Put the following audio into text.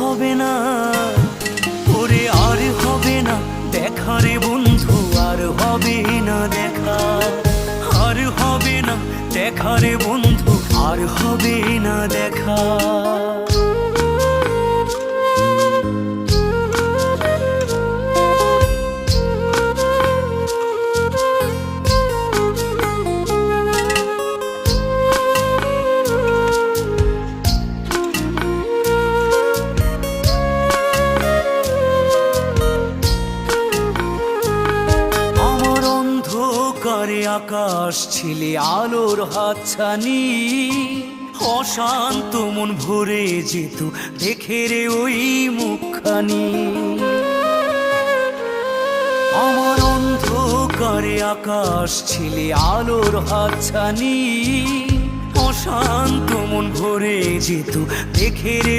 হবে না, ওরে আর হবে না দেখা রে বন্ধু, আর হবে না দেখা, আর হবে না দেখা রে বন্ধু, আর হবে না দেখা। অন্ধকারে আকাশ ছিলে আলোর হাতছানি, অশান্ত মন ভরে যেত দেখে রে ওই মুখখানি। আমার অন্ধকারে আকাশ ছিলে আলোর হাতছানি, অশান্ত মন ভরে যেত দেখে রে